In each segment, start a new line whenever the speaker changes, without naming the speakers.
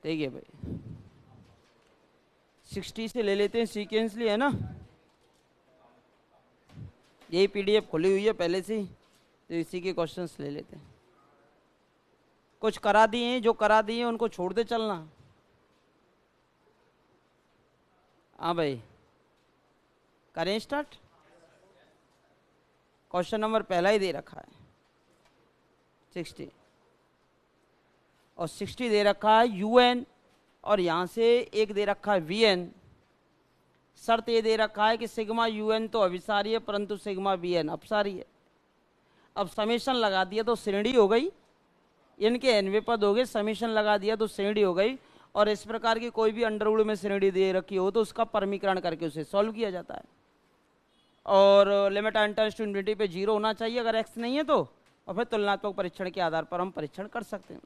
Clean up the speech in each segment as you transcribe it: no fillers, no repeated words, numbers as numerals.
ठीक है भाई, 60 से ले लेते हैं सीक्वेंसली, है ना। यही पीडीएफ खुली हुई है पहले से ही, तो इसी के क्वेश्चंस ले लेते हैं। कुछ करा दिए हैं, जो करा दिए हैं उनको छोड़ दे चलना। हाँ भाई, करें स्टार्ट। क्वेश्चन नंबर पहला ही दे रखा है 60, और 60 दे रखा है यूएन, और यहाँ से एक दे रखा है वीएन। शर्त ये दे रखा है कि सिग्मा यूएन तो अभिसारी है परंतु सिग्मा वीएन अपसारी है। अब समेशन लगा दिया तो श्रेणी हो गई, इनके एनवे पद हो गए, समेशन लगा दिया तो श्रेणी हो गई। और इस प्रकार की कोई भी अंडरवुड में श्रेणी दे रखी हो तो उसका परमीकरण करके उसे सॉल्व किया जाता है। और limit n tends to infinity पे 0 होना चाहिए अगर x नहीं है तो, और फिर तुलनात्मक परीक्षण के आधार पर हम परीक्षण कर सकते हैं।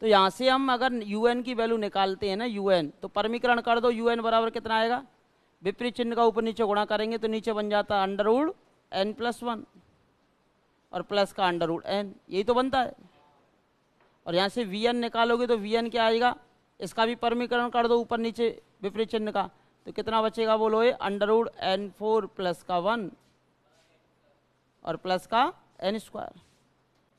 तो यहाँ से हम अगर un की वैल्यू निकालते हैं ना, un, तो परमीकरण कर दो, un बराबर कितना आएगा, विपरीत चिन्ह का ऊपर नीचे गुणा करेंगे तो नीचे बन जाता है अंडरवुड n+1 और प्लस का अंडरवुड n, यही तो बनता है। और यहाँ से vn निकालोगे तो vn क्या आएगा, इसका भी परमीकरण कर दो ऊपर नीचे विपरीत चिन्ह का, तो कितना बचेगा बोलो, ये अंडरवुड n4 प्लस का 1 और प्लस का n²,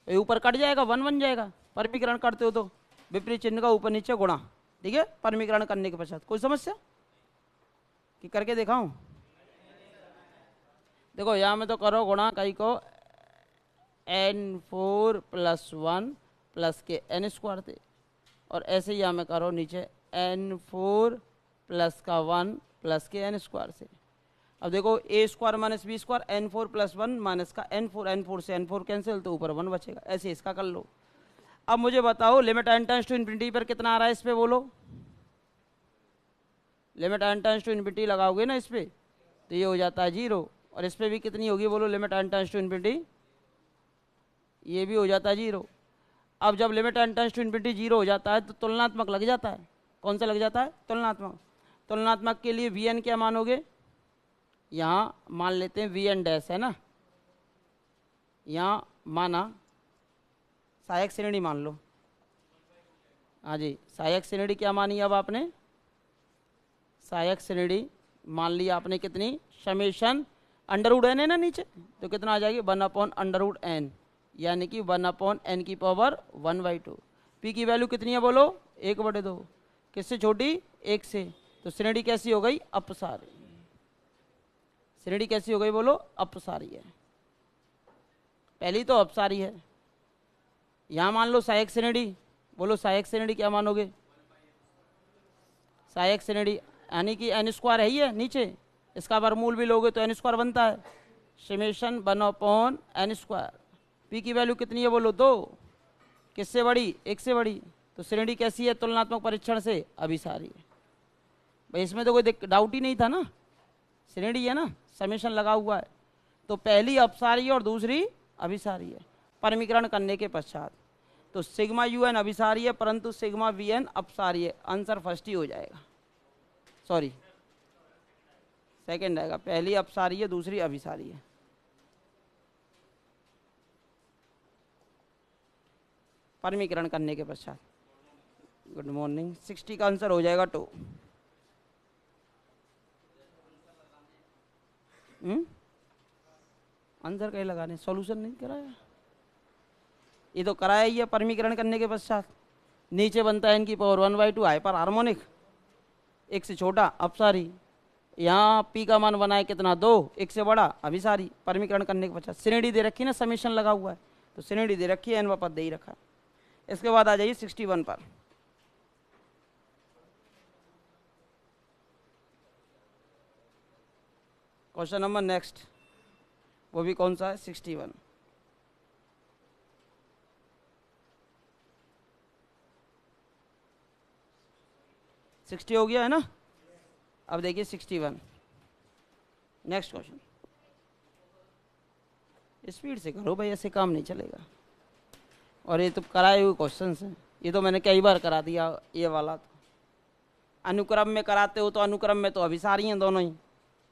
ये ऊपर कट जाएगा 1 बन जाएगा। परमीकरण करते हो तो विपरीत चिन्ह का ऊपर नीचे गुणा, ठीक है, परमीकरण करने के पश्चात। कोई समस्या कि करके दिखाऊं? देखो यहाँ में तो करो गुणा कई को n4 प्लस 1 प्लस के n² थे, और ऐसे ही यहाँ में करो नीचे n4 प्लस का 1 प्लस के n² से। अब देखो a² minus b², n4 plus 1 minus का n4, n4 से n4 कैंसिल तो ऊपर 1 बचेगा। ऐसे इसका कर लो। अब मुझे बताओ limit n tends to infinity पर कितना आ रहा है, इस पे बोलो। Limit n tends to infinity लगाओगे ना इस पे तो ये हो जाता है 0, और इस पे भी कितनी होगी बोलो, limit n tends to infinity, ये भी हो जाता है 0। अब जब limit n tends to infinity 0 हो जाता है तो तुलनात्मक लग जाता है। कौन सा लग जाता है, तुलनात्मक। तुलनात्मक के लिए vn क्या मानोगे, यहाँ मान लेते हैं vn डैश, है ना, यहाँ माना सहायक श्रेणी मान लो। हाँ जी, सहायक श्रेणी क्या मानी अब आपने, सहायक श्रेणी मान लिया आपने कितनी, समेशन अंडरवुड n है ना नीचे, तो कितना आ जाएगी 1/√n, यानी कि 1/n⁻²। p की वैल्यू कितनी है बोलो, 1/2। किससे छोटी, 1 से। तो श्रेणी कैसी हो गई, अपसारी। श्रेणी कैसी हो गई बोलो, अपसारी है। पहली तो अपसारी है। यहाँ मान लो सहायक श्रेणी, बोलो सहायक श्रेणी क्या मानोगे, सहायक श्रेणी यानी कि n² है ही है नीचे, इसका वर्गमूल भी लोगे तो n² बनता है, समेशन 1/n²। p की वैल्यू कितनी है बोलो, 2। किससे बड़ी, 1 से बड़ी। तो श्रेणी कैसी है, तुलनात्मक परीक्षण से अभिसारी है। भाई इसमें तो कोई डाउट ही नहीं था ना, श्रेणी है ना, समेशन लगा हुआ है। तो पहली अपसारी है और दूसरी अभिसारी है। परमीकरण करने के पश्चात तो सिग्मा un अभिसारी है परंतु सिग्मा vn अपसारी है। आंसर फर्स्ट ही हो जाएगा, सॉरी सेकंड आएगा। पहली अपसारी है, दूसरी अभिसारी है। परमीकरण करने के पश्चात। Good morning. 60 का आंसर हो जाएगा 2। आंसर कहीं लगाने, सॉल्यूशन नहीं कराया, ये तो कराया ही है। परमीकरण करने के पश्चात नीचे बनता है n की पावर 1/2 हाइपर हार्मोनिक, 1 से छोटा अपसारी। यहाँ p का मान बनाए कितना, 2, 1 से बड़ा अभिसारी। परमीकरण करने के पश्चात श्रेणी दे रखी है ना, समेशन लगा हुआ है, तो श्रेणी दे रखी है, n पद दे ही रखा। इसके बाद आ जाइए 61 पर। क्वेश्चन नंबर नेक्स्ट, वो भी कौन सा है, 61। सिक्सटी हो गया है ना। अब देखिए 61 नेक्स्ट क्वेश्चन। स्पीड से करो भाई, ऐसे काम नहीं चलेगा। और ये तो कराए हुए क्वेश्चन हैं, ये तो मैंने कई बार करा दिया ये वाला। तो अनुक्रम में कराते हो तो अनुक्रम में तो अभिसारी हैं दोनों ही।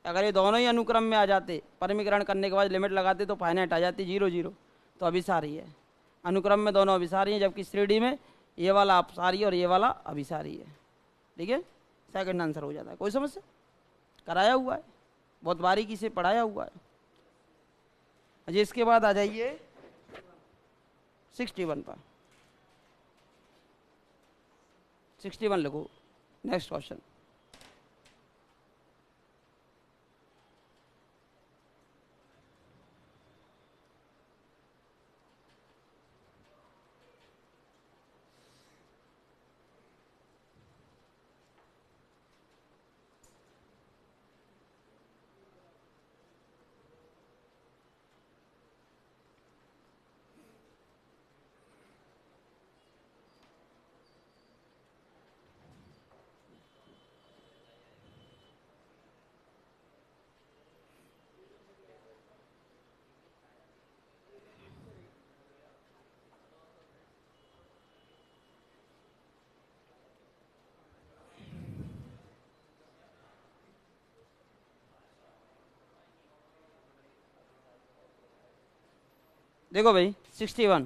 अगर ये दोनों ही अनुक्रम में आ जाते, परमीकरण करने के बाद लिमिट लगाते तो फाइनाइट आ जाती 0 0, तो अभिसारी है। अनुक्रम में दोनों अभिसारी हैं, जबकि श्रेणी में ये वाला अपसारी और ये वाला अभिसारी है, ठीक है। सेकंड आंसर हो जाता है। कोई समस्या? कराया हुआ है, बहुत बारीकी से पढ़ाया हुआ है। अच्छा, इसके बाद आ जाइए 61 पर। 61 लिखो, नेक्स्ट क्वेश्चन। देखो भाई 61,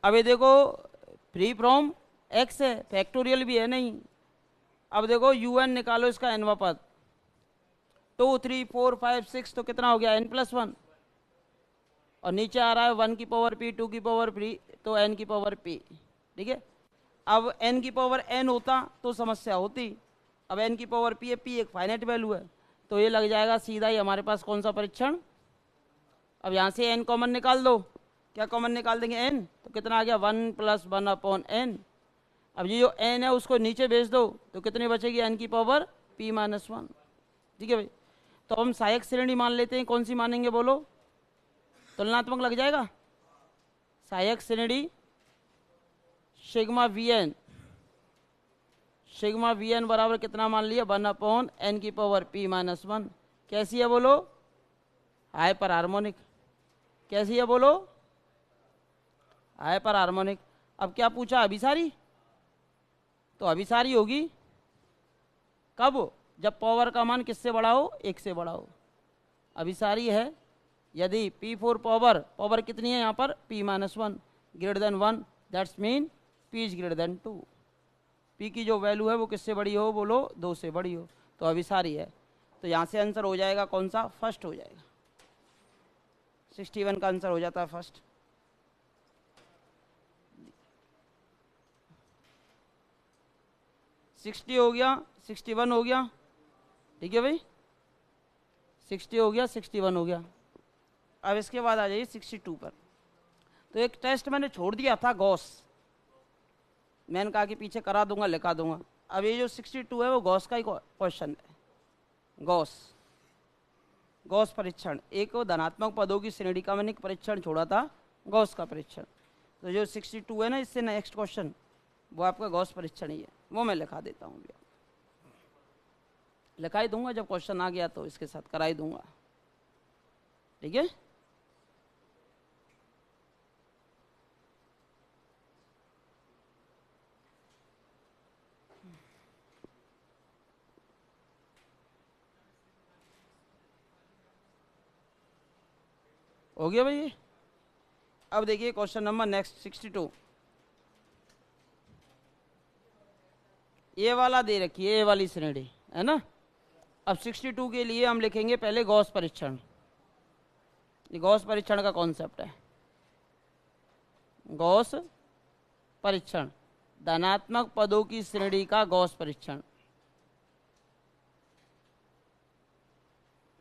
अब ये देखो फ्री फ्रॉम एक्स है, फैक्टोरियल भी है नहीं। अब देखो un निकालो इसका nवा पद, 2 3 4 5 6, तो कितना हो गया n+1, और नीचे आ रहा है 1 की पावर p 2 की पावर p, तो n की पावर p, ठीक है। अब n की पावर n होता तो समस्या होती, अब n की पावर p है, p एक फाइनाइट वैल्यू है, तो ये लग जाएगा सीधा ही हमारे पास कौन सा परीक्षण। अब यहाँ से n कॉमन निकाल दो, क्या कॉमन निकाल देंगे n, तो कितना आ गया 1 + 1/n। अब ये जो n है उसको नीचे भेज दो, तो कितनी बचेगी n की पावर p-1, ठीक है भाई। तो हम सहायक श्रेणी मान लेते हैं, कौन सी मानेंगे बोलो? तुलनात्मक लग जाएगा। सहायक श्रेणी सिग्मा vn बराबर कितना मान लिया 1/n की पावर p-1। कैसी है बोलो? Hyper harmonic. कैसी है बोलो? Hyper harmonic. अब क्या पूछा? अभिसारी, तो अभिसारी होगी कब? जब पावर का मान किससे बड़ा हो? 1 से बड़ा हो। अभिसारी है यदि p4 पावर कितनी है यहाँ पर? p-1 greater than 1, that's mean p is greater than 2। p की जो वैल्यू है वो किससे बड़ी हो बोलो? 2 से बड़ी हो, तो अभिसारी है। तो यहाँ से आंसर हो जाएगा कौन सा? फर्स्ट हो जाएगा। 61 का आंसर हो जाता है फर्स्ट। सिक्सटी हो गया, 61 हो गया, ठीक है भाई। 60 हो गया, 61 हो गया। अब इसके बाद आ जाइए 62 पर। तो एक टेस्ट मैंने छोड़ दिया था गॉस, मैंने कहा कि पीछे करा दूंगा, लिखा दूंगा। अब ये जो 62 है वो गॉस का ही क्वेश्चन है। गॉस परीक्षण, एक धनात्मक पदों की श्रेणी का मैंने एक परीक्षण छोड़ा था, गॉस का परीक्षण। तो जो 62 है ना, इससे नेक्स्ट क्वेश्चन वो आपका गॉस परीक्षण ही है, वो मैं लिखा देता हूँ। लिखा ही दूंगा, जब क्वेश्चन आ गया तो इसके साथ करा ही दूंगा, ठीक है। हो गया भाई। अब देखिए क्वेश्चन नंबर नेक्स्ट 62। ये वाला दे रखी है, ये वाली श्रेणी है ना। अब 62 के लिए हम लिखेंगे पहले गॉस परीक्षण। ये गॉस परीक्षण का कॉन्सेप्ट है। गॉस परीक्षण, धनात्मक पदों की श्रेणी का गॉस परीक्षण।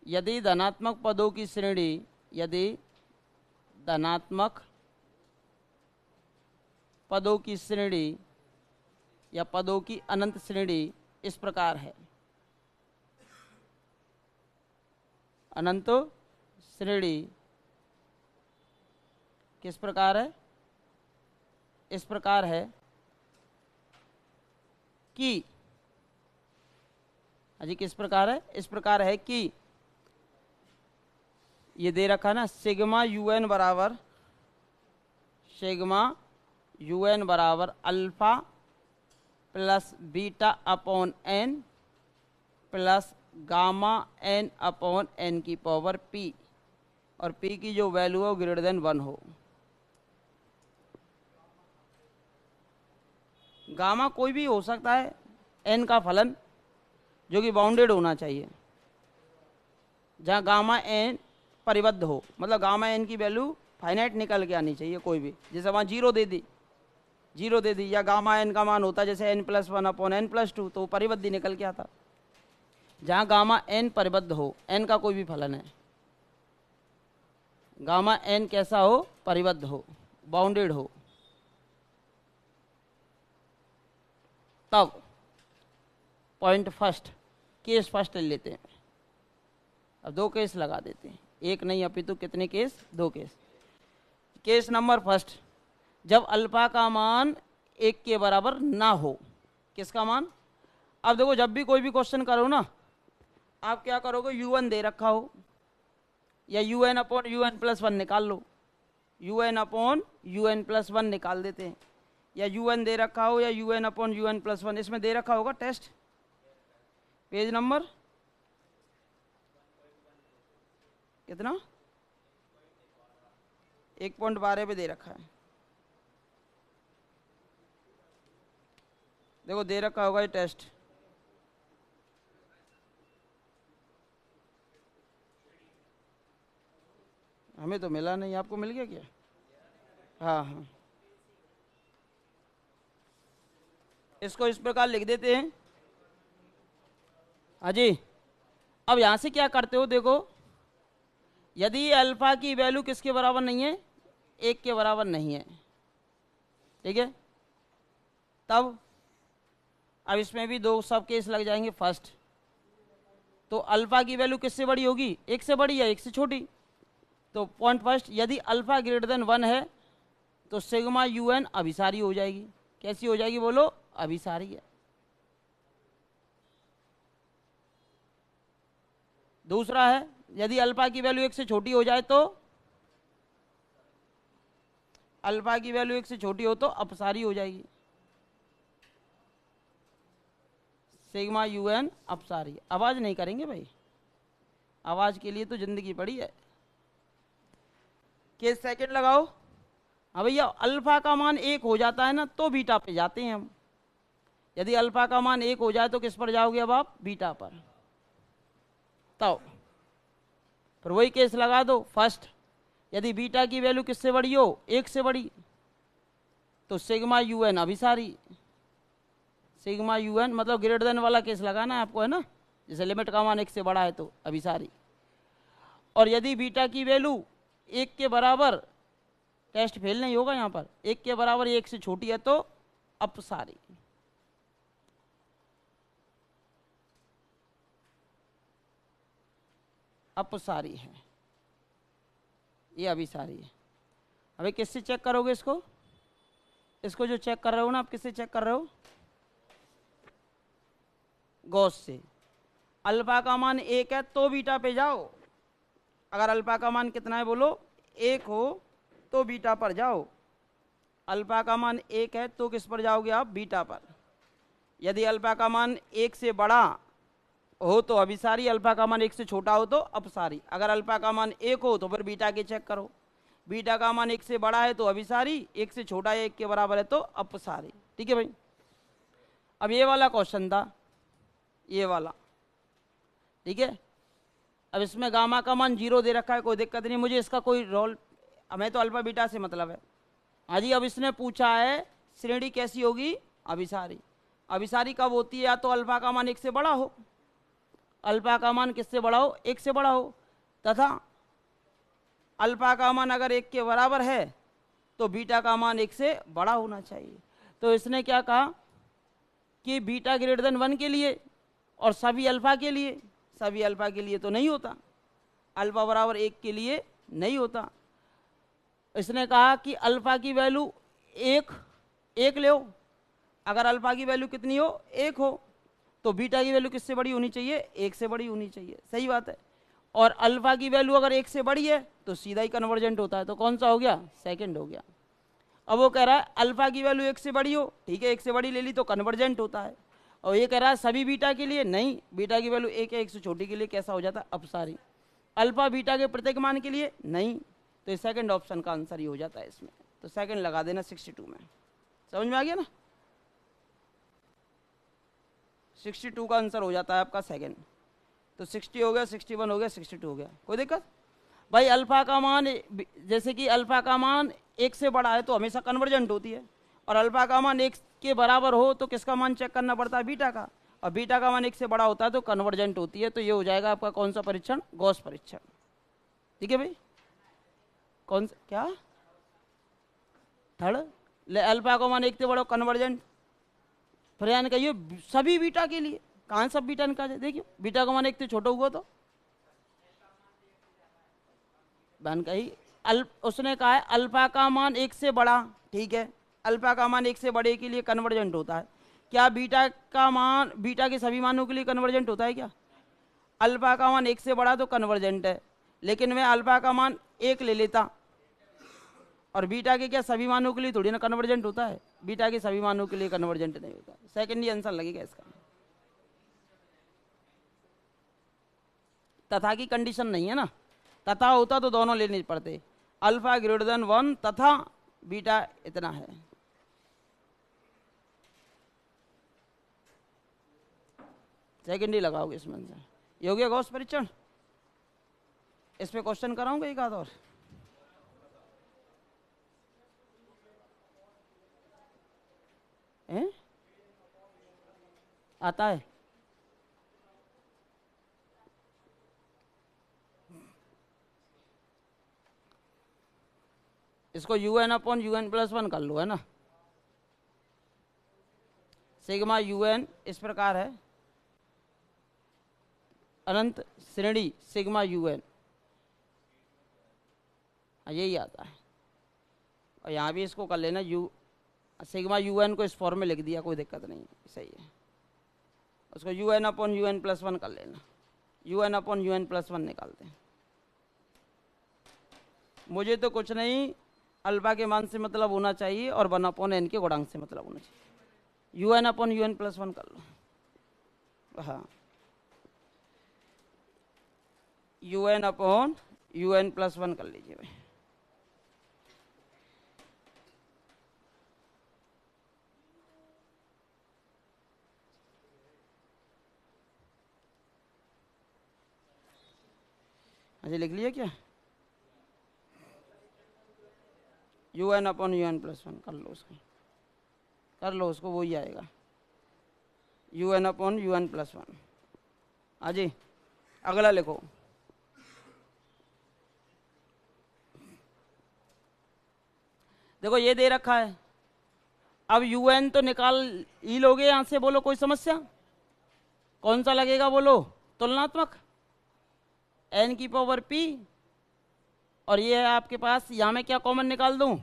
यदि धनात्मक पदों की श्रेणी, यदि धनात्मक पदों की श्रेणी या पदों की अनंत श्रेणी इस प्रकार है। अनंत श्रेणी किस प्रकार है? इस प्रकार है कि, अजी किस प्रकार है? इस प्रकार है कि ये दे रखा ना, सिग्मा un बराबर alpha plus beta upon n plus gamma n upon n की पावर p, और p की जो वैल्यू हो ग्रेटर देन 1 हो। गामा कोई भी हो सकता है एन का फलन जो कि बाउंडेड होना चाहिए, जहाँ गामा एन परिबद्ध हो, मतलब गामा एन की वैल्यू फाइनाइट निकल के आनी चाहिए कोई भी, जैसे वहाँ जीरो दे दी, या गामा एन का मान होता जैसे n+1/n+2 तो परिबद्ध ही निकल के आता। जहाँ गामा एन परिबद्ध हो, एन का कोई भी फलन है, गामा एन कैसा हो, परिबद्ध हो, बाउंडेड हो, तब पॉइंट फर्स्ट, केस फर्स्ट ले लेते हैं। अब दो केस लगा देते हैं, एक नहीं अपितु कितने केस, दो केस। केस नंबर फर्स्ट, जब अल्फा का मान 1 के बराबर ना हो। किसका मान? अब देखो जब भी कोई भी क्वेश्चन करो ना, आप क्या करोगे, un दे रखा हो या un/un+1 निकाल लो, un/un+1 निकाल देते हैं, या un दे रखा हो या un/un+1, इसमें दे रखा होगा टेस्ट, पेज नंबर कितना, 1.12 पे दे रखा है। देखो दे रखा होगा ये टेस्ट, हमें तो मिला नहीं, आपको मिल गया क्या? हाँ हाँ, इसको इस प्रकार लिख देते हैं। हाँ जी, अब यहाँ से क्या करते हो, देखो यदि अल्फा की वैल्यू किसके बराबर नहीं है, 1 के बराबर नहीं है, ठीक है, तब अब इसमें भी दो सब केस लग जाएंगे। फर्स्ट तो अल्फा की वैल्यू किससे बड़ी होगी, 1 से बड़ी या 1 से छोटी। तो पॉइंट फर्स्ट, यदि अल्फा ग्रेटर देन 1 है तो सिग्मा un अभिसारी हो जाएगी। कैसी हो जाएगी बोलो, अभिसारी है। दूसरा है, यदि अल्फा की वैल्यू 1 से छोटी हो जाए तो, अल्फा की वैल्यू 1 से छोटी हो तो अपसारी हो जाएगी, सिग्मा un अपसारी। आवाज नहीं करेंगे भाई, आवाज के लिए तो जिंदगी पड़ी है। केस सेकंड लगाओ। हाँ भैया, अल्फा का मान 1 हो जाता है ना तो बीटा पे जाते हैं हम। यदि अल्फा का मान 1 हो जाए तो किस पर जाओगे अब आप, बीटा पर। तो फिर वही केस लगा दो। फर्स्ट, यदि बीटा की वैल्यू किससे बड़ी हो, 1 से बड़ी, तो सिग्मा un अभिसारी। सिग्मा un मतलब ग्रेटर देन वाला केस लगाना है आपको, है ना, जैसे लिमिट का मान 1 से बड़ा है तो अभिसारी। और यदि बीटा की वैल्यू 1 के बराबर, टेस्ट फेल नहीं होगा यहाँ पर, 1 के बराबर 1 से छोटी है तो अपसारी। अपसारी है, ये अभिसारी है। अभी किससे चेक करोगे इसको, इसको जो चेक कर रहे हो ना आप, किससे चेक कर रहे हो, गॉस से। अल्फा का मान 1 है तो बीटा पे जाओ। अगर अल्फा का मान कितना है बोलो, 1 हो तो बीटा पर जाओ। अल्फा का मान 1 है तो किस पर जाओगे आप, बीटा पर। यदि अल्फा का मान 1 से बड़ा हो तो अभिसारी, अल्फा का मान 1 से छोटा हो तो अपसारी। अगर अल्फा का मान 1 हो तो फिर बीटा के चेक करो, बीटा का मान 1 से बड़ा है तो अभिसारी, 1 से छोटा है 1 के बराबर है तो अपसारी। ठीक है भाई। अब ये वाला क्वेश्चन था, ये वाला, ठीक है। अब इसमें गामा का मान 0 दे रखा है, कोई दिक्कत नहीं, मुझे इसका कोई रोल, हमें तो अल्फा बीटा से मतलब है। हाँ जी, अब इसने पूछा है श्रेणी कैसी होगी, अभिसारी। अभिसारी कब होती है, या तो अल्फा का मान 1 से बड़ा हो, अल्फा का मान किससे बड़ा हो, 1 से बड़ा हो, तथा अल्फा का मान अगर 1 के बराबर है तो बीटा का मान 1 से बड़ा होना चाहिए। तो इसने क्या कहा कि बीटा ग्रेटर देन 1 के लिए और सभी अल्फा के लिए, सभी अल्फा के लिए तो नहीं होता, अल्फा बराबर 1 के लिए नहीं होता। इसने कहा कि अल्फा की वैल्यू 1 ले, अगर अल्फा की वैल्यू कितनी हो, 1 हो, तो बीटा की वैल्यू किससे बड़ी होनी चाहिए, 1 से बड़ी होनी चाहिए। सही बात है। और अल्फा की वैल्यू अगर 1 से बड़ी है तो सीधा ही कन्वर्जेंट होता है, तो कौन सा हो गया, सेकंड हो गया। अब वो कह रहा है अल्फा की वैल्यू 1 से बड़ी हो, ठीक है, 1 से बड़ी ले ली तो कन्वर्जेंट होता है। और ये कह रहा है सभी बीटा के लिए नहीं, बीटा की वैल्यू 1 है, 1 से छोटी के लिए कैसा हो जाता है, अपसारी। अल्फा बीटा के प्रत्येक मान के लिए नहीं, तो सेकंड ऑप्शन का आंसर ही हो जाता है इसमें। तो सेकंड लगा देना 62 में। समझ में आ गया ना। 62 का आंसर हो जाता है आपका सेकंड। तो 60 हो गया, 61 हो गया, 62 हो गया। कोई दिक्कत भाई? अल्फा का मान जैसे कि अल्फा का मान 1 से बड़ा है तो हमेशा कन्वर्जेंट होती है, और अल्फा का मान 1 के बराबर हो तो किसका मान चेक करना पड़ता है? बीटा का। और बीटा का मान 1 से बड़ा होता है तो कन्वर्जेंट होती है। तो ये हो जाएगा आपका कौन सा परीक्षण? गॉस परीक्षण। ठीक है भाई? कौन सा? क्या थर्ड? ले अल्फा का मान 1 से बड़ा कन्वर्जेंट। फिर यानी कहिए सभी बीटा के लिए। कहाँ सब बीटा निकाले? देखिए बीटा का मान 1 से छोटा हुआ तो बहन कही उसने कहा है अल्फा का मान 1 से बड़ा। ठीक है, अल्फा का मान 1 से बड़े के लिए कन्वर्जेंट होता है। क्या बीटा का मान बीटा के सभी मानों के लिए कन्वर्जेंट होता है क्या? अल्फा का मान 1 से बड़ा तो कन्वर्जेंट है, लेकिन मैं अल्फा का मान 1 ले लेता और बीटा के क्या सभी मानों के लिए थोड़ी ना कन्वर्जेंट होता है? बीटा के सभी मानों के लिए कन्वर्जेंट नहीं होता। सेकेंड ही आंसर लगेगा इसका। तथा की कंडीशन नहीं है ना, तथा होता तो दोनों लेने पड़ते। अल्फा ग्रेटर देन 1 तथा बीटा इतना है। सेकेंड ही लगाओगे इसमें आंसर। ये हो गया गॉस परीक्षण। इस पे क्वेश्चन कराऊंगा एक आध और। आता है? इसको UN अपॉन UN प्लस 1 कर लो, है ना। सिग्मा UN इस प्रकार है, अनंत श्रेणी सिग्मा UN, यही आता है। और यहाँ भी इसको कर लेना सिग्मा UN को इस फॉर्म में लिख दिया, कोई दिक्कत नहीं, सही है। उसको UN अपॉन UN प्लस 1 कर लेना। UN अपॉन UN प्लस 1 निकालते हैं। मुझे तो कुछ नहीं, अल्फा के मान से मतलब होना चाहिए और 1 अपॉन n के गुणांक से मतलब होना चाहिए। UN अपॉन UN प्लस 1 कर लो। हाँ, UN अपॉन UN प्लस 1 कर लीजिए भाई। अच्छा लिख लिया क्या? UN अपॉन UN प्लस 1 कर लो उसको, कर लो उसको, वही आएगा UN अपॉन UN प्लस 1। हाँ जी, अगला लिखो। देखो ये दे रखा है, अब UN तो निकाल ही लोगे यहां से। बोलो कोई समस्या? कौन सा लगेगा बोलो? तुलनात्मक n की पावर p, और ये है आपके पास, यहां में क्या कॉमन निकाल दूं?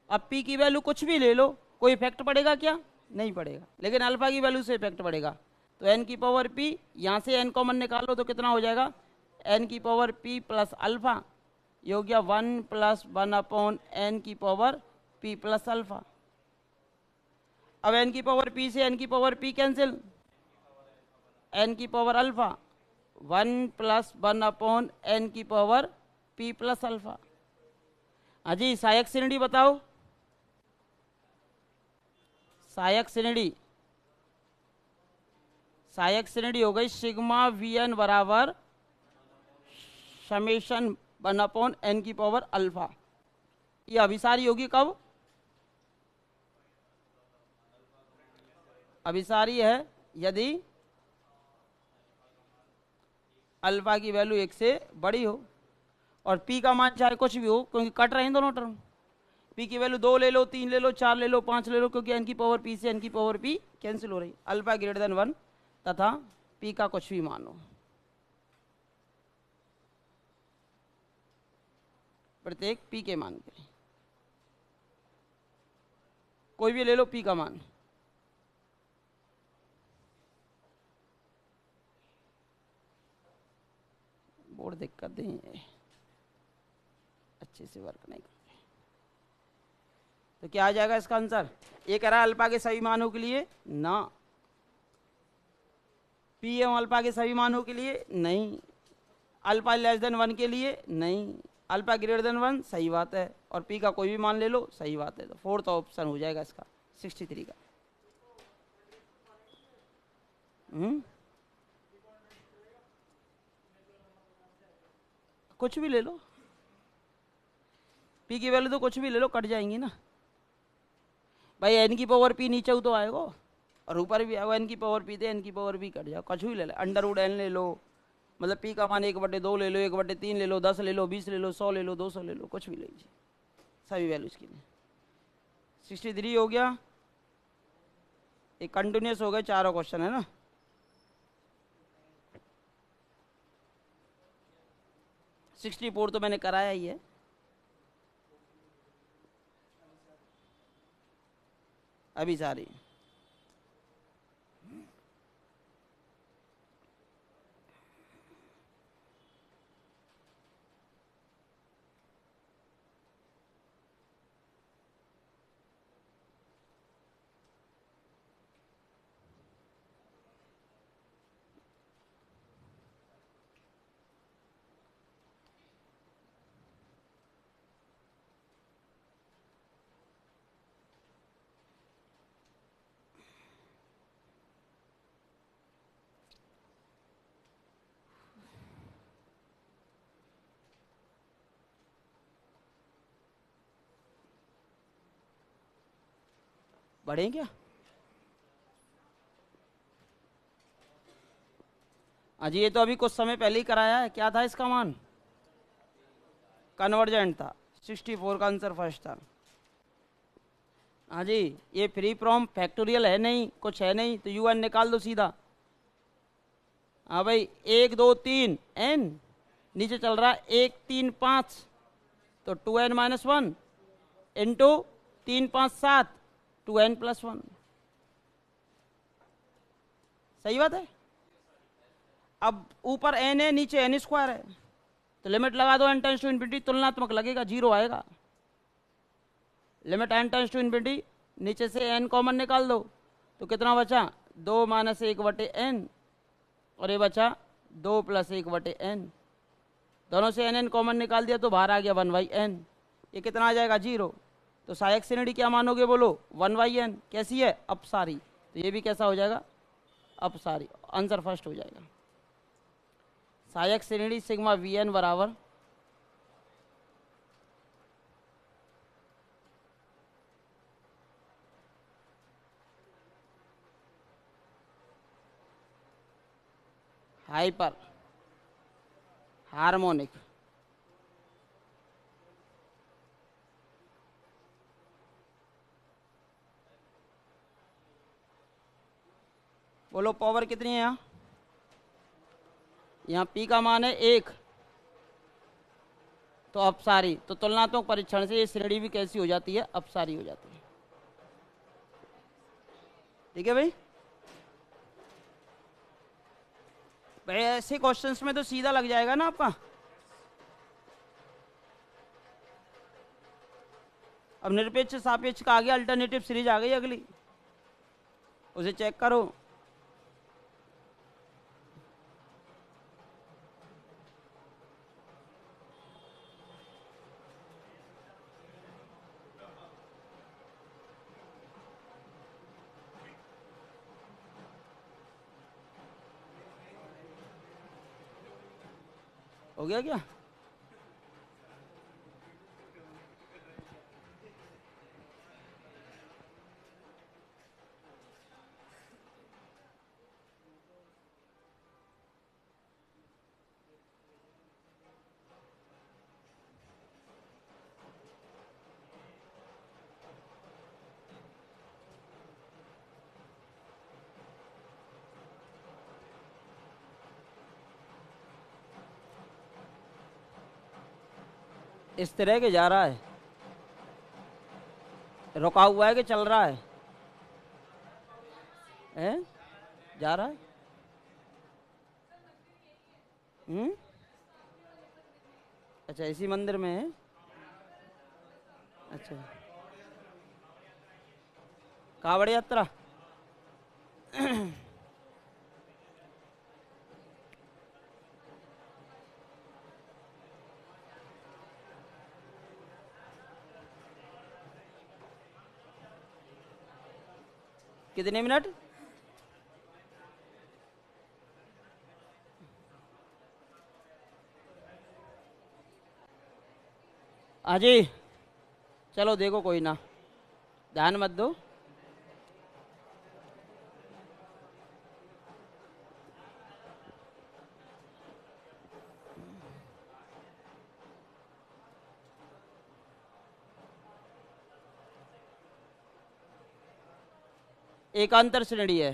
अब p की वैल्यू कुछ भी ले लो, कोई इफेक्ट पड़ेगा क्या? नहीं पड़ेगा, लेकिन अल्फा की वैल्यू से इफेक्ट पड़ेगा। तो n की पावर p, यहां से n कॉमन निकालो तो कितना हो जाएगा? n की पावर p प्लस अल्फा, ये हो गया 1 प्लस 1 अपॉन n की पावर p प्लस अल्फा। अब n की पावर p से n की पावर p कैंसिल, n की power alpha 1 plus 1 upon n की पावर p प्लस अल्फा। अजी सहायक श्रेणी बताओ, सहायक श्रेणी, सहायक श्रेणी हो गई सिग्मा Vn बराबर समेशन 1 अपॉन n की पावर अल्फा। ये अभिसारी होगी कब? अभिसारी है यदि अल्फा की वैल्यू 1 से बड़ी हो और p का मान चाहे कुछ भी हो, क्योंकि कट रहे हैं दोनों टर्म। p की वैल्यू 2 ले लो, 3 ले लो, 4 ले लो, 5 ले लो, क्योंकि n की पावर p से n की पावर p कैंसिल हो रही। अल्फा ग्रेटर देन 1 तथा p का कुछ भी मान हो, प्रत्येक p के मान के, कोई भी ले लो p का मान। बोर्ड दिक्कत नहीं है, अच्छे से वर्क नहीं करते। तो क्या आ जाएगा इसका आंसर? ये कह रहा है अल्फा के सभी मानों के लिए ना, p एवं अल्फा के सभी मानों के लिए नहीं, अल्फा लेस देन 1 के लिए नहीं, अल्फा ग्रेटर देन 1 सही बात है, और p का कोई भी मान ले लो सही बात है। तो फोर्थ ऑप्शन हो जाएगा इसका 63 का। कुछ भी ले लो, पी की वैल्यू तो कुछ भी ले लो, कट जाएंगी ना भाई। एन की पावर पी नीचे तो आएगा और ऊपर भी आएगा। एन की पावर पी थे, एन की पावर पी कट जाओ, कुछ भी ले लो। अंडर रूट एन ले लो, मतलब पी का मान 1/2 ले लो, 1/3 ले लो, 10 ले लो, 20 ले लो, 100 ले लो, 200 ले लो, कुछ भी ले लीजिए सभी वैल्यूज के लिए। 63 हो गया। एक कंटिन्यूस हो गए चारों क्वेश्चन, है ना। सिक्सटी फोर तो मैंने कराया ही है। अभी सारी बढ़े क्या? अजी ये तो अभी कुछ समय पहले ही कराया है। क्या था इसका मान? कन्वर्जेंट था। 64 का आंसर फर्स्ट था। हाँ जी, ये फ्री फ्रॉम फैक्टोरियल है नहीं, कुछ है नहीं, तो UN निकाल दो सीधा। हाँ भाई, 1 2 3 n नीचे चल रहा है 1 3 5, तो 2n-1 इंटू 3 5 7 2n+1। सही बात है। अब ऊपर n है, नीचे n² है, तो लिमिट लगा दो n टेंस टू इन्फिनिटी, तुलनात्मक लगेगा, 0 आएगा। Limit n tends to infinity, नीचे से n कॉमन निकाल दो, तो कितना बचा? 2 - 1/n, और ये बचा 2 + 1/n। दोनों से n कॉमन निकाल दिया तो बाहर आ गया 1/n। ये कितना आ जाएगा? 0। तो सहायक श्रेणी क्या मानोगे बोलो? 1/n। कैसी है? अपसारी। तो ये भी कैसा हो जाएगा? अपसारी। आंसर फर्स्ट हो जाएगा। सहायक श्रेणी सिग्मा Vn बराबर हाइपर हार्मोनिक बोलो पावर कितनी है यहाँ? यहाँ P का मान है 1, तो अपसारी। तो तुलनात्मक परीक्षण से ये श्रेणी भी कैसी हो जाती है? अपसारी हो जाती है। ठीक है भाई। भाई ऐसे क्वेश्चंस में तो सीधा लग जाएगा ना आपका। अब निरपेक्ष सापेक्ष का आ गया, अल्टरनेटिव सीरीज आ गई अगली, उसे चेक करो। हो गया क्या? इस तरह के जा रहा है, रुका हुआ है कि चल रहा है? हैं? जा रहा है। अच्छा, इसी मंदिर में है। अच्छा, कावड़ यात्रा। कितने मिनट? अजी चलो देखो, कोई ना, ध्यान मत दो। एकांतर श्रेणी है,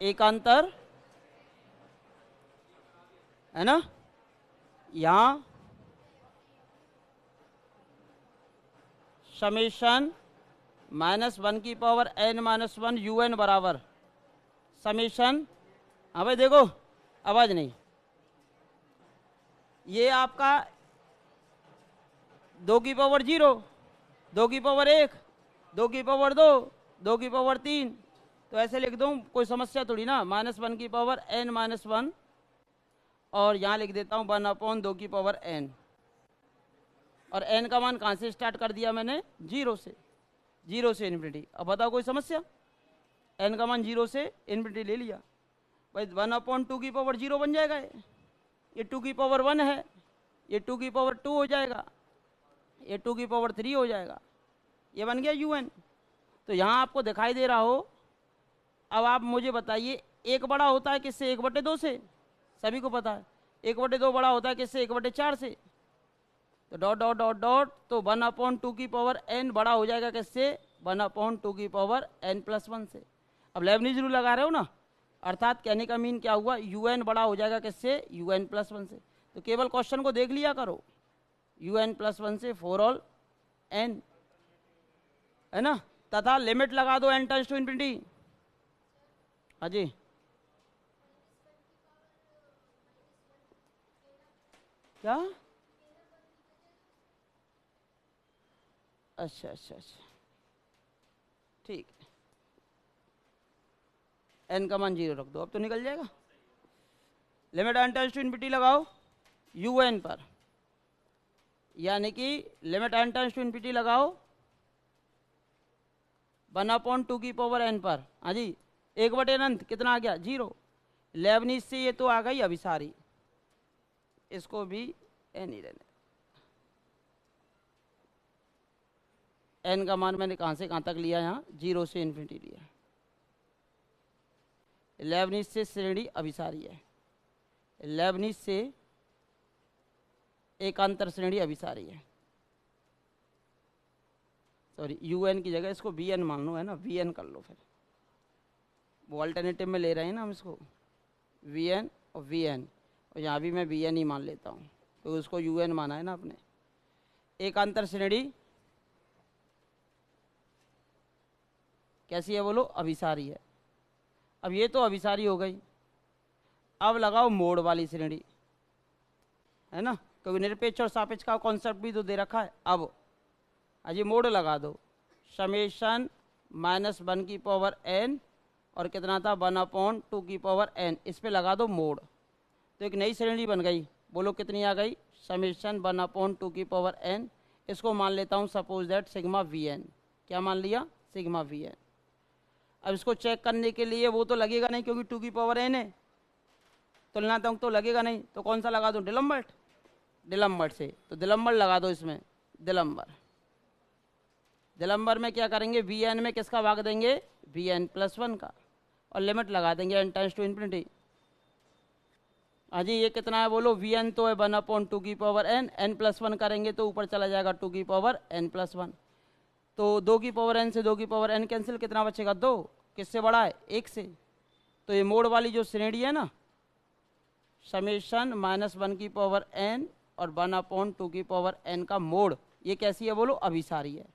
एकांतर है ना। यहां समेशन -1 की पावर n-1 un बराबर समेशन, हाँ भाई देखो, आवाज नहीं, ये आपका 2 की पावर 0, 2 की पावर 1, 2 की पावर 2, 2 की पावर 3, तो ऐसे लिख दूं, कोई समस्या थोड़ी ना। -1 की पावर n-1 और यहाँ लिख देता हूँ 1/2 की पावर n, और n का मान कहाँ से स्टार्ट कर दिया मैंने? 0 से, 0 से इन्फिनिटी। अब बताओ कोई समस्या? n का मान 0 से इन्फिनिटी ले लिया भाई, 1/2 की पावर 0 बन जाएगा, ये 2 की पावर 1 है, ये 2 की पावर 2 हो जाएगा, ये 2 की पावर 3 हो जाएगा, ये बन गया un। तो यहाँ आपको दिखाई दे रहा हो। अब आप मुझे बताइए, एक बड़ा होता है किससे? 1/2 से, सभी को पता है। 1/2 बड़ा होता है किससे? 1/4 से। तो डॉट डॉट डॉट डॉट, तो 1/2 की पावर n बड़ा हो जाएगा किससे? 1/2 की पावर n+1 से। अब लेबनीज़ रूल लगा रहे हो ना, अर्थात कहने का मीन क्या हुआ? un बड़ा हो जाएगा किससे? un+1 से। तो केवल क्वेश्चन को देख लिया करो, un+1 से फॉर ऑल n, है ना, तथा लिमिट लगा दो n टेंड्स टू इन्फिनिटी। हाँ जी, क्या? अच्छा अच्छा अच्छा, ठीक है, n का मान 0 रख दो, अब तो निकल जाएगा। Limit n tends to infinity लगाओ un पर, यानी कि limit n tends to infinity लगाओ 1/2 की पावर n पर। हाँ जी, 1/अनंत कितना आ गया? 0। लेबनीज़ से ये तो आ गई अभिसारी, इसको भी n ही रहने। n का मान मैंने कहाँ से कहाँ तक लिया? यहाँ 0 से इन्फिनिटी लिया। लेबनीज़ से श्रेणी अभिसारी है, लेबनीज़ से एकांतर श्रेणी अभिसारी है। सॉरी, un की जगह इसको vn मान लो, है ना, vn कर लो फिर, वो अल्टरनेटिव में ले रहे हैं ना हम इसको, vn और vn, और यहाँ भी मैं vn ही मान लेता हूँ, तो उसको un माना है ना आपने। एकांतर श्रेणी कैसी है बोलो? अभिसारी है। अब ये तो अभिसारी हो गई, अब लगाओ मोड वाली श्रेणी, है ना, क्योंकि निरपेक्ष और सापेक्ष का कॉन्सेप्ट भी तो दे रखा है। अब अजी मोड लगा दो, समेशन -1 की पावर n और कितना था? 1/2 की पावर n, इस पे लगा दो मोड, तो एक नई श्रेणी बन गई। बोलो कितनी आ गई? समेशन 1/2 की पावर n, इसको मान लेता हूँ सपोज दैट सिग्मा vn। क्या मान लिया? Sigma vn। अब इसको चेक करने के लिए वो तो लगेगा नहीं, क्योंकि 2 की पावर n है, तुलनात्मक तो लगेगा नहीं, तो कौन सा लगा दो? डिलम्बर्ट, डिलम्बर्ट से, तो डिलम्बर लगा दो इसमें, डिलम्बर। डिलम्बर में क्या करेंगे? vn में किसका भाग देंगे? vn+1 का, और लिमिट लगा देंगे n टेंड्स टू इन्फिनिटी। हाँ जी, ये कितना है बोलो? vn तो है 1/2 की पावर n, n+1 करेंगे तो ऊपर चला जाएगा 2 की पावर n+1, तो 2 की पावर n से 2 की पावर n कैंसिल, कितना बचेगा? 2। किससे बड़ा है? 1 से। तो ये मोड वाली जो श्रेणी है ना, समेशन -1 की पावर n और 1/2 की पावर n का मोड, ये कैसी है बोलो? अभिसारी है।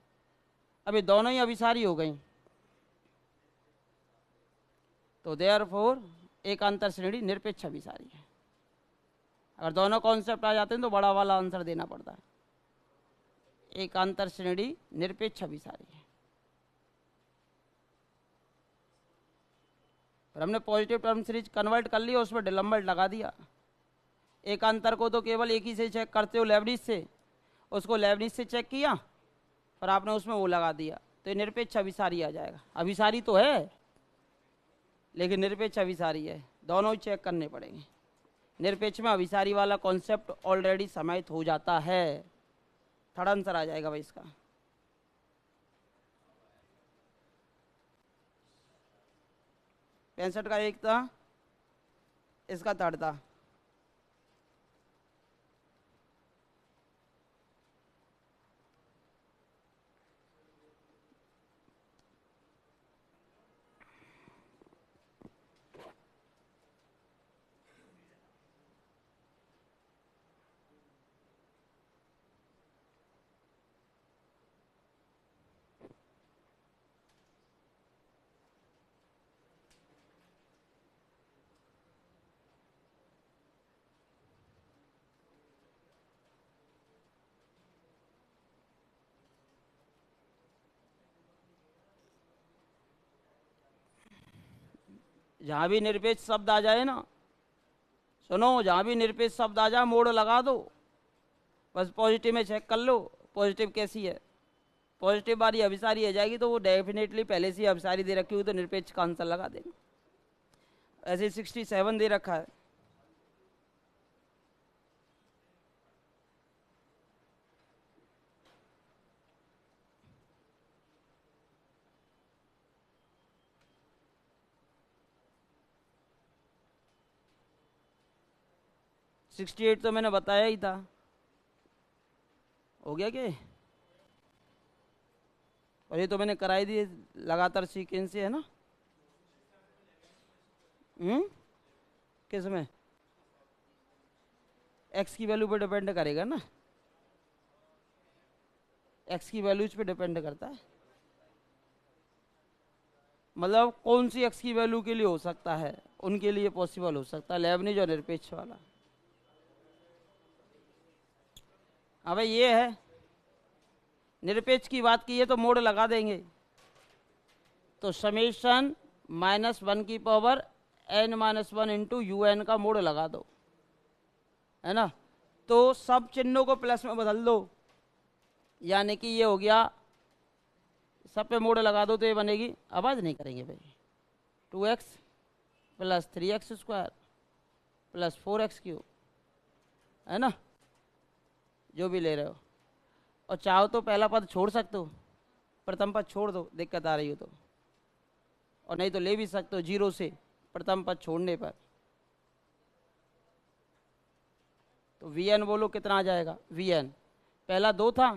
अब ये दोनों ही अभिसारी हो गई, तो देयरफॉर एकांतर श्रेणी निरपेक्ष अभिसारी है। अगर दोनों कॉन्सेप्ट आ जाते हैं तो बड़ा वाला आंसर देना पड़ता है। एकांतर श्रेणी निरपेक्ष अभिसारी है। पर हमने पॉजिटिव टर्म सीरीज कन्वर्ट कर लिया, उसमें डिलम्बर्ट लगा दिया। एकांतर को तो केवल एक ही से चेक करते हो, लेबनीज़ से, उसको लेबनीज़ से चेक किया, पर आपने उसमें वो लगा दिया, तो तो ये निरपेक्ष अभिसारी आ जाएगा। अभिसारी तो है लेकिन निरपेक्ष अभिसारी है, दोनों ही चेक करने पड़ेंगे। निरपेक्ष में अभिसारी वाला कॉन्सेप्ट ऑलरेडी समाहित हो जाता है। थर्ड आंसर आ जाएगा भाई इसका। 65 का एक था, इसका थर्ड था। जहां भी निरपेक्ष शब्द आ जाए ना, सुनो, जहां भी निरपेक्ष शब्द आ जाए मोड़ लगा दो, बस पॉजिटिव में चेक कर लो पॉजिटिव कैसी है। पॉजिटिव वाली अभिसारी आ जाएगी तो वो डेफिनेटली पहले से ही अभिसारी दे रखी हुई, तो निरपेक्ष का आंसर लगा देंगे। ऐसे 67 दे रखा है। सिक्सटी 68 तो मैंने बताया ही था। हो गया क्या? और ये तो मैंने कराई दी लगातार सीक्वेंस से, है ना? किस में? एक्स की वैल्यू पे डिपेंड करेगा ना, एक्स की वैल्यूज पे डिपेंड करता है। मतलब कौन सी एक्स की वैल्यू के लिए हो सकता है, उनके लिए पॉसिबल हो सकता है लेबनिज और निरपेक्ष वाला। हाँ भाई ये है, निरपेक्ष की बात की है तो मोड़ लगा देंगे। तो समेशन -1 की पावर n-1 इंटू UN का मोड़ लगा दो, है ना? तो सब चिन्हों को प्लस में बदल दो, यानी कि ये हो गया, सब पे मोड़ लगा दो तो ये बनेगी, आवाज नहीं करेंगे भाई, 2x + 3x² + 4x³, है ना? जो भी ले रहे हो। और चाहो तो पहला पद छोड़ सकते हो, प्रथम पद छोड़ दो दिक्कत आ रही हो तो, और नहीं तो ले भी सकते हो 0 से प्रथम पद छोड़ने पर। तो Vn बोलो कितना आ जाएगा? Vn पहला 2 था,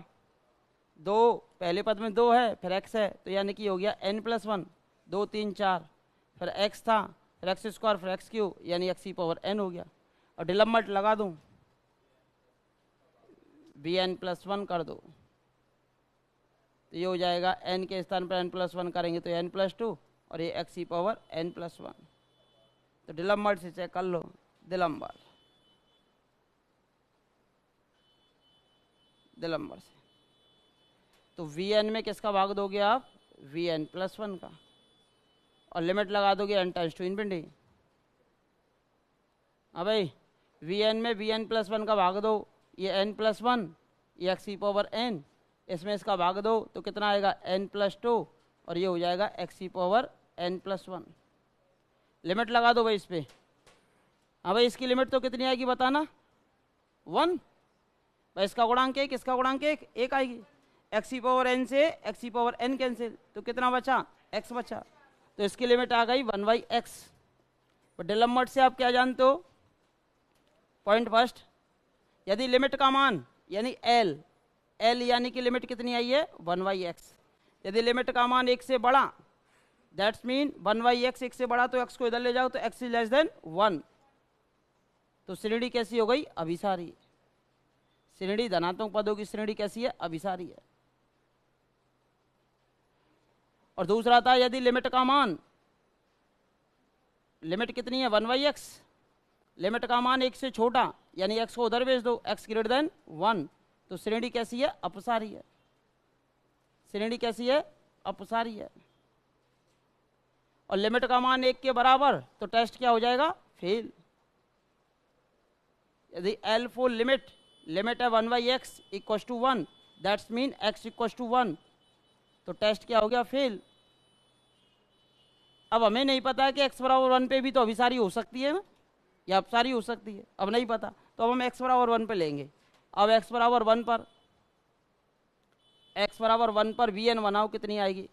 2 पहले पद में 2 है, फिर x है, तो यानी कि हो गया n+1, 2 3 4, फिर x था, फिर x² फिर x³ यानी x⁴n हो गया। और डिलम्बट लगा दूं, Vn+1 कर दो तो ये हो जाएगा, n के स्थान पर n+1 करेंगे तो n+2 और ये x⁴n+1। तो डिलम्बट से चेक कर लो, डिलम्बर से। तो Vn में किसका भाग दोगे आप? Vn+1 का, और लिमिट लगा दोगे n टेंड्स टू इन्फिनिटी। हाँ भाई, Vn में Vn+1 का भाग दो, ये n+1 ये x⁴n, इसमें इसका भाग दो तो कितना आएगा? n+2 और ये हो जाएगा x⁴n+1। लिमिट लगा दो भाई इस पे। हाँ भाई, इसकी लिमिट तो कितनी आएगी बताना? 1। भाई इसका गुणांक 1, इसका गुणांक 1 आएगी। x⁴n से x⁴n कैंसिल, तो कितना बचा? x बचा। तो इसकी लिमिट आ गई 1/x। तो डिलम्बर्ट से आप क्या जानते हो? पॉइंट फर्स्ट, यदि लिमिट का मान यानी L यानी कि लिमिट कितनी आई है? 1/x। यदि लिमिट का मान 1 से बड़ा, दैट्स मीन 1/x 1 से बड़ा, तो x को इधर ले जाओ तो x < 1। तो श्रेणी कैसी हो गई? अभिसारी। श्रेणी धनात्मक पदों की श्रेणी कैसी है? अभिसारी है। और दूसरा था, यदि लिमिट का मान, लिमिट कितनी है? 1/x, लिमिट का मान 1 से छोटा यानी x को उधर भेज दो, x < 1, तो श्रेणी कैसी है? अपसारी है। श्रेणी कैसी है? अपसारी है। और लिमिट का मान 1 के बराबर, तो टेस्ट क्या हो जाएगा? फेल। यदि L फॉर लिमिट है 1/x = 1, दैट्स मीन x = 1, तो टेस्ट क्या हो गया, फेल। अब हमें नहीं पता है कि x बराबर 1 पे भी तो अभिसारी हो सकती है ना, या अपसारी हो सकती है, अब नहीं पता, तो अब हम x बराबर 1 पे लेंगे। अब x बराबर 1 पर, x बराबर 1 पर वी एन बनाओ, कितनी आएगी,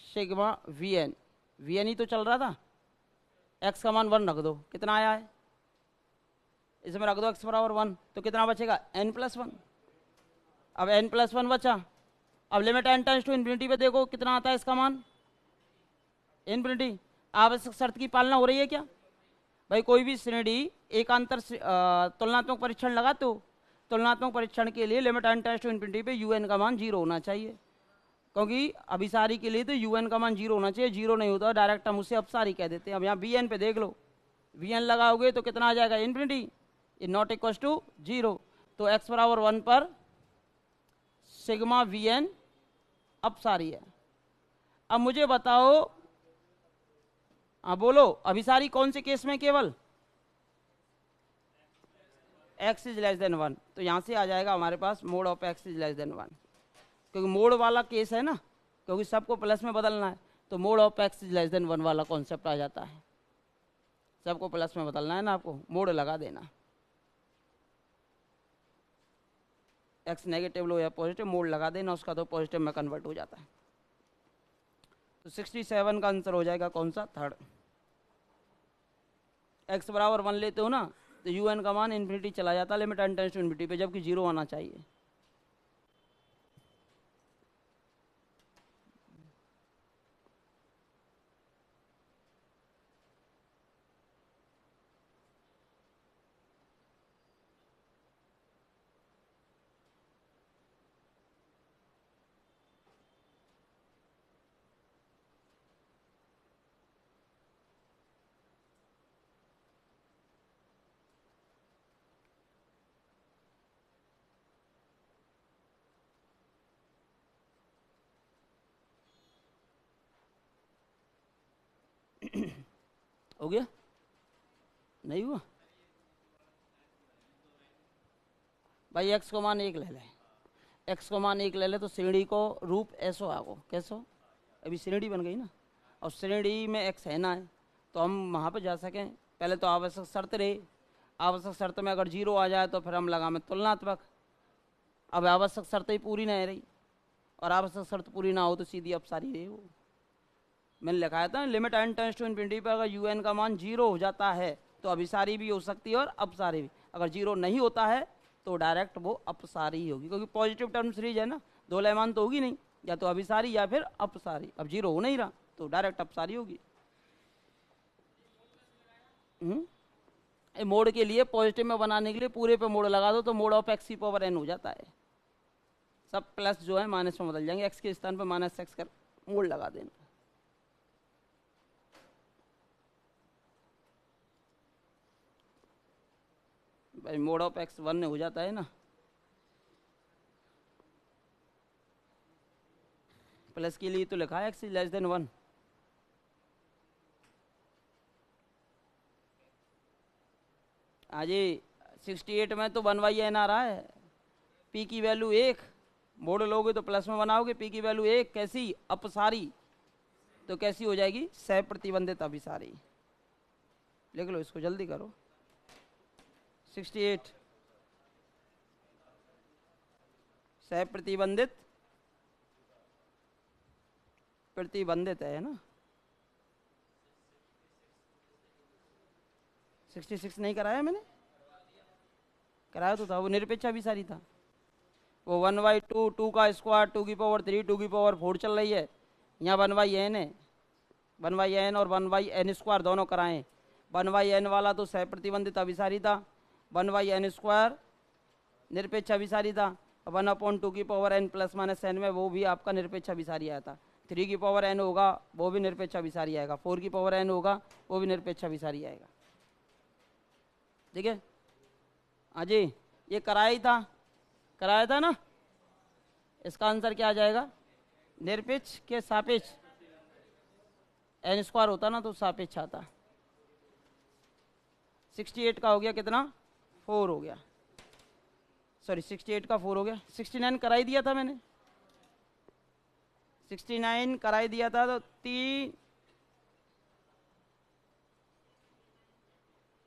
sigma v n, v n ही तो चल रहा था, x का मान 1 रख दो, कितना आया है, इसमें रख दो x बराबर 1, तो कितना बचेगा n+1। अब n+1 बचा, अब limit n tends to infinity पे देखो कितना आता है इसका मान, इन्फिनिटी। आवश्यक शर्त की पालना हो रही है क्या भाई, कोई भी श्रेणी एकांतर तुलनात्मक परीक्षण लगाते हो, तुलनात्मक परीक्षण के लिए limit n tends to infinity पे un का मान 0 होना चाहिए, क्योंकि अभिसारी के लिए तो un का मान 0 होना चाहिए, 0 नहीं होता डायरेक्ट हम उसे अपसारी कह देते हैं। अब यहाँ bn पे देख लो, bn लगाओगे तो कितना आ जाएगा, infinity, is not equal to 0, तो x बराबर 1 पर सिग्मा vn अपसारी है। अब मुझे बताओ, हाँ बोलो, अभिसारी कौन से केस में, केवल x इज लेस देन 1, तो यहाँ से आ जाएगा हमारे पास mod of x is less than 1, क्योंकि मोड वाला केस है ना, क्योंकि सबको प्लस में बदलना है, तो mode of x is less than 1 वाला कॉन्सेप्ट आ जाता है, सबको प्लस में बदलना है ना, आपको मोड लगा देना, x नेगेटिव लो या पॉजिटिव, मोड लगा देना उसका, तो पॉजिटिव में कन्वर्ट हो जाता है। तो 67 का आंसर हो जाएगा कौन सा, थर्ड। x बराबर 1 लेते हो ना, तो un का मान इन्फिनिटी चला जाता है limit n tends to infinity पे, जबकि 0 आना चाहिए। हो गया, नहीं हुआ भाई, x को मान 1 ले ले, x को मान 1 ले ले, तो श्रेणी को रूप ऐसो आगो, कैसो, अभी श्रेणी बन गई ना, और श्रेणी में x है ना है, तो हम वहाँ पे जा सकें, पहले तो आवश्यक शर्त रहे, आवश्यक शर्त में अगर 0 आ जाए तो फिर हम लगा में तुलनात्मक, अब आवश्यक शर्त ही पूरी नहीं रही, और आवश्यक शर्त पूरी ना हो तो सीधी अपसारी रही वो, मैंने लिखाया था limit n tends to infinity पर अगर un का मान 0 हो जाता है तो अभिसारी भी हो सकती है और अपसारी भी, अगर 0 नहीं होता है तो डायरेक्ट वो अपसारी ही होगी, क्योंकि पॉजिटिव टर्म सीरीज है ना, दो लयमान तो होगी नहीं, या तो अभिसारी या फिर अपसारी, अब 0 हो नहीं रहा तो डायरेक्ट अपसारी होगी। मोड के लिए पॉजिटिव में बनाने के लिए पूरे पे मोड लगा दो, तो मोड ऑफ x की पावर n हो जाता है, सब प्लस जो है माइनस में बदल जाएंगे, x के स्थान पर माइनस x कर मोड लगा देना। भाई मोड ऑफ x 1 हो जाता है ना, प्लस के लिए तो लिखा है x इज लेस देन 1, आज 68 में तो 1/n आ रहा है, p की वैल्यू 1, मोड लोगे तो प्लस में बनाओगे, p की वैल्यू 1, कैसी, अपसारी, तो कैसी हो जाएगी, सह प्रतिबंधित अभिसारी, लिख लो इसको, जल्दी करो, 68 सह प्रतिबंधित, प्रतिबंधित है ना, 66 नहीं कराया मैंने, कराया तो था, वो निरपेक्ष अभिसारी था, वो 1/2, 2 का स्क्वायर, 2 की पावर 3, 2 की पावर 4 चल रही है, यहाँ 1/n है, 1/n और 1/n² दोनों कराएं, 1/n वाला तो सह प्रतिबंधित अभिसारी था, 1/n² निरपेक्ष अभिसारी था, 1/2 की power n plus minus n में वो भी आपका निरपेक्ष अभिसारी आया था, 3 की पावर n होगा वो भी निरपेक्ष अभिसारी आएगा, 4 की पावर n होगा वो भी निरपेक्ष अभिसारी आएगा, ठीक है। हाँ जी, ये कराया था ना, इसका आंसर क्या आ जाएगा, निरपेक्ष के सापेक्ष, n² होता ना तो सापेक्ष आता, 68 का हो गया कितना, 4 हो गया, सॉरी 68 का 4 हो गया, 69 कराई दिया था मैंने, 69 कराई दिया था तो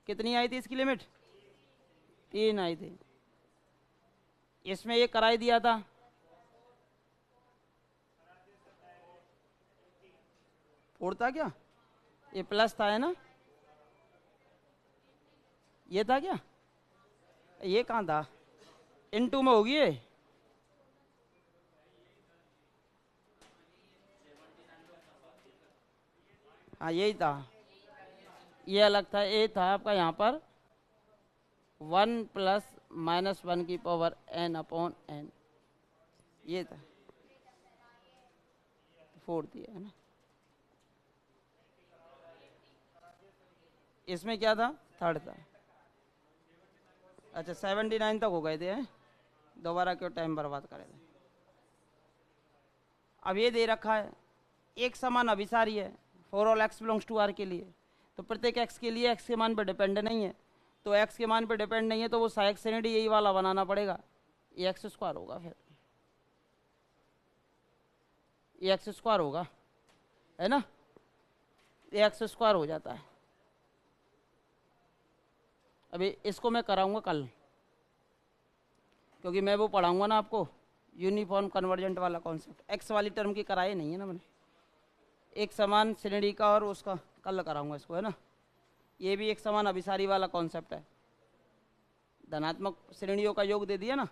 कितनी आई थी इसकी लिमिट? 3 आई थी। इसमें ये कराई दिया था 4 था क्या? ये प्लस था है ना? ये था क्या? ये कहाँ था? इन 2 में होगी ये। हाँ यही था, ये अलग था। ए था आपका यहाँ पर 1 प्लस -1 की पावर n अपॉन n, ये था 4 दिया है ना। इसमें क्या था? 3rd था। अच्छा 79 तक हो गए थे हैं? दोबारा क्यों टाइम बर्बाद करे थे। अब ये दे रखा है एक समान अभिसारी है for all x belongs to r के लिए, तो प्रत्येक x के लिए x के मान पर डिपेंड नहीं है, तो x के मान पर डिपेंड नहीं है तो वो सहायक श्रेणी यही वाला बनाना पड़ेगा, ये x² होगा, फिर ये x² होगा है ना, ये x² हो जाता है। अभी इसको मैं कराऊंगा कल, क्योंकि मैं वो पढ़ाऊंगा ना आपको यूनिफॉर्म कन्वर्जेंट वाला कॉन्सेप्ट। एक्स वाली टर्म की कराई नहीं है ना मैंने, एक समान श्रेणी का और उसका कल कराऊंगा इसको है ना। ये भी एक समान अभिसारी वाला कॉन्सेप्ट है, धनात्मक श्रेणियों का योग दे दिया ना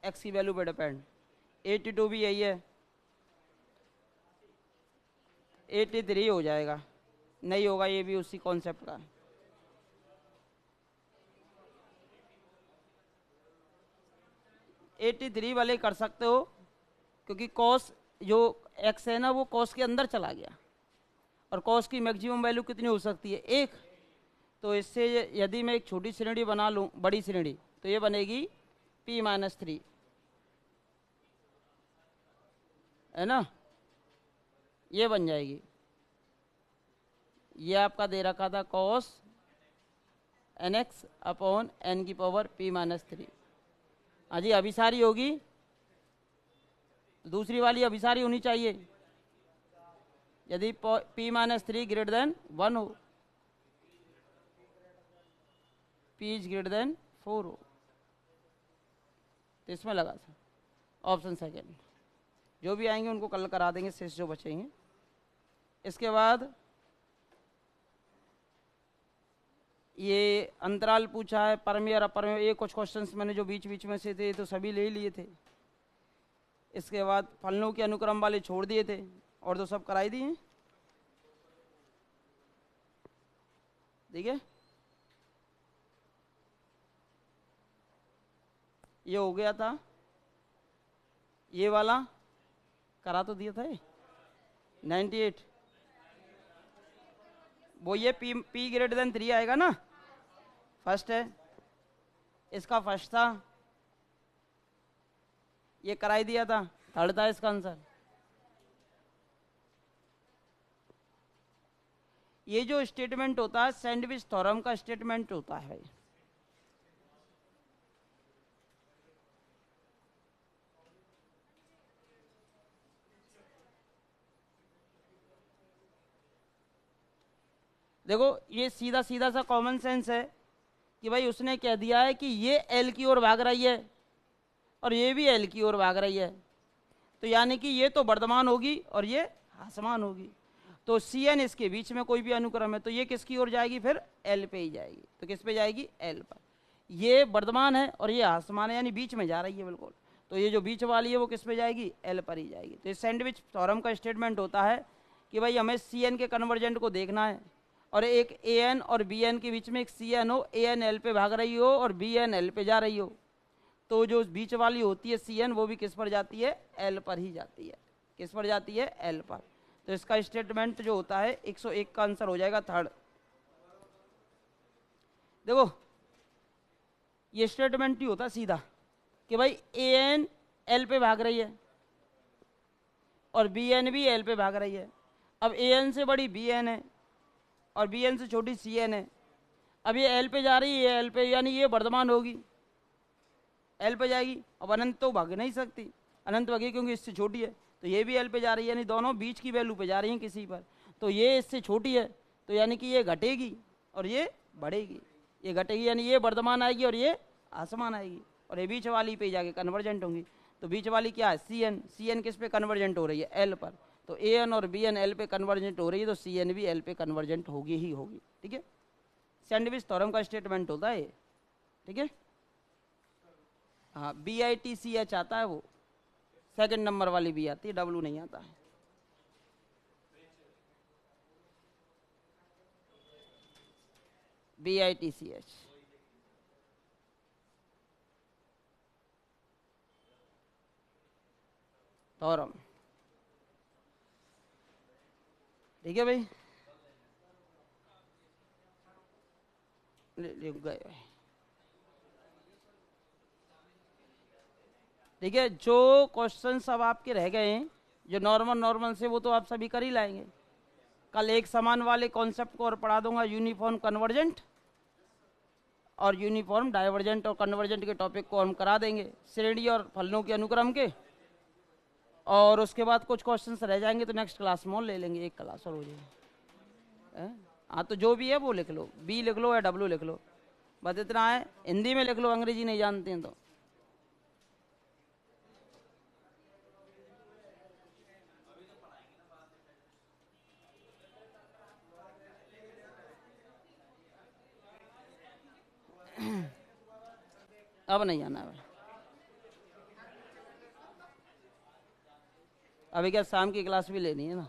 एक्स की वैल्यू पे डिपेंड। 82 भी यही है, 83 हो जाएगा, नहीं होगा ये भी उसी कॉन्सेप्ट का। एट्टी 83 वाले कर सकते हो, क्योंकि कॉस जो एक्स है ना वो कॉस के अंदर चला गया, और कॉस की मैक्सिमम वैल्यू कितनी हो सकती है? 1। तो इससे यदि मैं एक छोटी श्रेणी बना लूँ, बड़ी श्रेणी, तो ये बनेगी p-3 है ना, ये बन जाएगी। ये आपका दे रखा था cos nx अपॉन n की पावर p-3। हाँ जी, अभिसारी होगी, दूसरी वाली अभिसारी होनी चाहिए यदि p-3 ग्रेटर देन 1 हो, p इज ग्रेटर देन 4 हो, तो इसमें लगा था ऑप्शन सेकेंड। जो भी आएंगे उनको कल करा देंगे, शेष जो बचेंगे। इसके बाद ये अंतराल पूछा है, परमेय और अपरमेय, ये कुछ क्वेश्चंस मैंने जो बीच बीच में से थे तो सभी ले लिए थे। इसके बाद फलनों के अनुक्रम वाले छोड़ दिए थे, और तो सब कराई दिए। ठीक है, ये हो गया था, ये वाला करा तो दिया था ये 98, वो ये p ग्रेटर देन 3 आएगा ना, फर्स्ट है, इसका फर्स्ट था, ये कराई दिया था, 3rd था इसका आंसर। ये जो स्टेटमेंट होता है सैंडविच थ्योरम का स्टेटमेंट होता है भाई। देखो ये सीधा सीधा सा कॉमन सेंस है कि भाई उसने कह दिया है कि ये एल की ओर भाग रही है और ये भी एल की ओर भाग रही है, तो यानी कि ये तो वर्धमान होगी और ये ह्रासमान होगी, तो सी एन इसके बीच में कोई भी अनुक्रम है तो ये किसकी ओर जाएगी? फिर एल पे ही जाएगी। तो किस पे जाएगी? एल पर। ये वर्धमान है और ये ह्रासमान है, यानी बीच में जा रही है बिल्कुल, तो ये जो बीच वाली है वो किस पे जाएगी? एल पर ही जाएगी। तो ये सैंडविच थ्योरम का स्टेटमेंट होता है कि भाई हमें सी एन के कन्वर्जेंट को देखना है, और एक ए एन और बी एन के बीच में एक सी एन हो, ए एन एल पे भाग रही हो और बी एन एल पे जा रही हो, तो जो बीच वाली होती है सी एन वो भी किस पर जाती है? एल पर ही जाती है। किस पर जाती है? एल पर। तो इसका स्टेटमेंट जो होता है 101 का आंसर हो जाएगा 3rd। देखो ये स्टेटमेंट ही होता सीधा कि भाई ए एन एल पे भाग रही है और बी एन भी एल पे भाग रही है। अब ए एन से बड़ी बी एन है और बी एन से छोटी सी एन है। अब ये एल पे जा रही है, एल पे, यानी ये वर्धमान होगी, एल पे जाएगी। अब अनंत तो भाग नहीं सकती, अनंत भागी क्योंकि इससे छोटी है, तो ये भी एल पे जा रही है, यानी दोनों बीच की वैल्यू पे जा रही हैं किसी पर। तो ये इससे छोटी है, तो यानी कि ये घटेगी और ये बढ़ेगी। ये घटेगी यानी ये वर्धमान आएगी और ये असमान आएगी, और ये बीच वाली पे जाके कन्वर्जेंट होंगी। तो बीच वाली क्या है, सी एन। सी एन किस पे कन्वर्जेंट हो रही है, एल पर। तो ए एन और बी एन एल पे कन्वर्जेंट हो रही है, तो सी एन भी एल पे कन्वर्जेंट होगी ही होगी। ठीक है, सैंडविच थ्योरम का स्टेटमेंट होता है ये। ठीक है, हाँ, B I T C H आता है, वो सेकंड नंबर वाली भी आती है, डब्लू नहीं आता है। B I T C H. Theorem. ठीक है भाई, लिख गए। ठीक है, जो क्वेश्चन सब आपके रह गए हैं जो नॉर्मल नॉर्मल से, वो तो आप सभी कर ही लाएंगे। कल एक समान वाले कॉन्सेप्ट को और पढ़ा दूंगा, यूनिफॉर्म कन्वर्जेंट और यूनिफॉर्म डाइवर्जेंट और कन्वर्जेंट के टॉपिक को हम करा देंगे, श्रेणी और फलनों के अनुक्रम के। और उसके बाद कुछ क्वेश्चंस रह जाएंगे तो नेक्स्ट क्लास में ले लेंगे, एक क्लास और हो जाएगी। हाँ, तो जो भी है वो लिख लो, बी लिख लो या डब्ल्यू लिख लो, बस इतना है। हिंदी में लिख लो, अंग्रेजी नहीं जानते हैं तो। अब नहीं आना है, अभी क्या शाम की क्लास भी लेनी है ना।